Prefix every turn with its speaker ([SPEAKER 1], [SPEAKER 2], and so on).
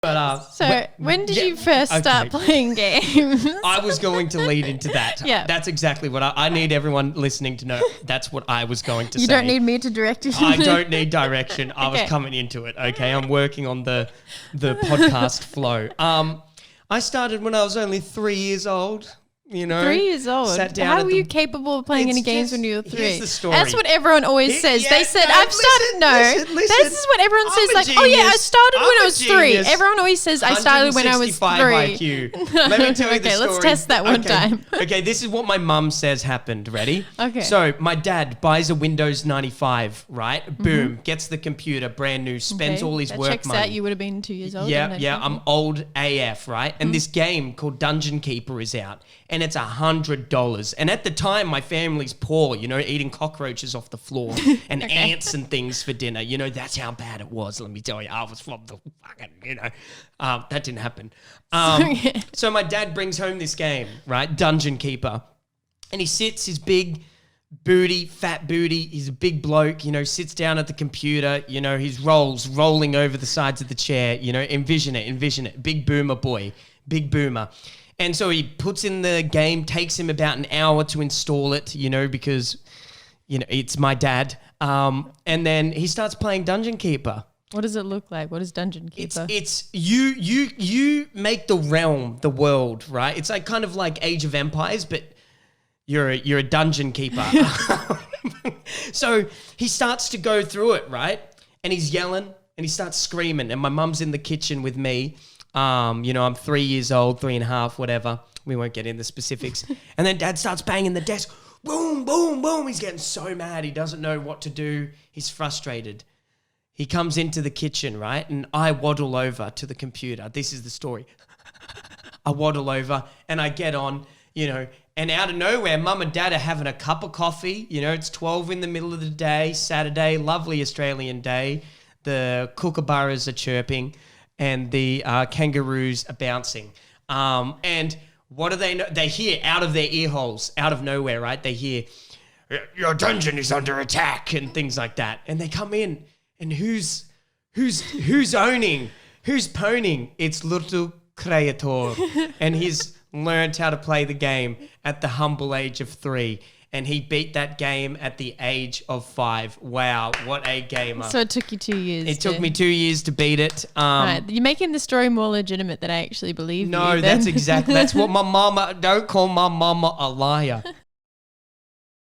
[SPEAKER 1] But
[SPEAKER 2] So when did you first start playing games?
[SPEAKER 1] I was going to lead into that.
[SPEAKER 2] Yeah.
[SPEAKER 1] That's exactly what I need everyone listening to know. That's what I was going to say.
[SPEAKER 2] You don't need me to direct you.
[SPEAKER 1] I don't need direction. I was
[SPEAKER 2] Okay.
[SPEAKER 1] coming into it. Okay, I'm working on the podcast flow. I started when I was only 3 years old. You know,
[SPEAKER 2] 3 years old.
[SPEAKER 1] Sat down
[SPEAKER 2] How
[SPEAKER 1] at
[SPEAKER 2] were you capable of playing
[SPEAKER 1] It's
[SPEAKER 2] any games
[SPEAKER 1] just-
[SPEAKER 2] when you were
[SPEAKER 1] here's
[SPEAKER 2] 3?
[SPEAKER 1] the story.
[SPEAKER 2] That's what everyone always says. They said,
[SPEAKER 1] no,
[SPEAKER 2] I've started.
[SPEAKER 1] listen.
[SPEAKER 2] This is what everyone
[SPEAKER 1] I'm
[SPEAKER 2] says.
[SPEAKER 1] a
[SPEAKER 2] Like, oh yeah, I
[SPEAKER 1] genius.
[SPEAKER 2] started when
[SPEAKER 1] I'm
[SPEAKER 2] I
[SPEAKER 1] a
[SPEAKER 2] was 3.
[SPEAKER 1] genius.
[SPEAKER 2] Everyone always says I started when I was 3.
[SPEAKER 1] 165 IQ. Let me tell you the
[SPEAKER 2] Okay,
[SPEAKER 1] story.
[SPEAKER 2] let's test that one
[SPEAKER 1] Okay.
[SPEAKER 2] time.
[SPEAKER 1] Okay, this is what my mum says happened. Ready?
[SPEAKER 2] Okay.
[SPEAKER 1] So my dad buys a Windows 95, right? Boom, gets the computer brand new, spends
[SPEAKER 2] Okay,
[SPEAKER 1] all his
[SPEAKER 2] that
[SPEAKER 1] work
[SPEAKER 2] checks
[SPEAKER 1] money.
[SPEAKER 2] out. You would have been 2 years old.
[SPEAKER 1] Yeah, I'm old AF, right? And this game called Dungeon Keeper is out, and it's $100. And at the time, my family's poor, you know, eating cockroaches off the floor and ants and things for dinner. You know, that's how bad it was. Let me tell you, I was from the fucking, you know, that didn't happen. So my dad brings home this game, right? Dungeon Keeper, and he sits his big booty, fat booty. He's a big bloke, you know, sits down at the computer, you know, he's rolling over the sides of the chair, you know, envision it. Big boomer boy, big boomer. And so he puts in the game, takes him about an hour to install it, you know, because, you know, it's my dad. And then he starts playing Dungeon Keeper.
[SPEAKER 2] What does it look like? What is Dungeon Keeper?
[SPEAKER 1] It's you make the realm, the world, right? It's like kind of like Age of Empires, but you're a dungeon keeper. So he starts to go through it, right? And he's yelling and he starts screaming. And my mum's in the kitchen with me. You know, I'm 3 years old, 3.5, whatever. We won't get into specifics. And then dad starts banging the desk. Boom, boom, boom. He's getting so mad. He doesn't know what to do. He's frustrated. He comes into the kitchen, right? And I waddle over to the computer. This is the story. I waddle over and I get on, you know, and out of nowhere, mum and dad are having a cup of coffee. You know, it's 12 in the middle of the day, Saturday, lovely Australian day. The kookaburras are chirping and the kangaroos are bouncing. And what do they know? They hear out of their ear holes, out of nowhere, right? They hear, your dungeon is under attack and things like that. And they come in and who's owning? Who's pwning? It's little Crayator. And he's learned how to play the game at the humble age of 3. And he beat that game at the age of 5. Wow, what a gamer.
[SPEAKER 2] So it took you 2 years.
[SPEAKER 1] It took me 2 years to beat it.
[SPEAKER 2] Right. You're making the story more legitimate than I actually believe
[SPEAKER 1] No,
[SPEAKER 2] you.
[SPEAKER 1] that's what my mama, don't call my mama a liar.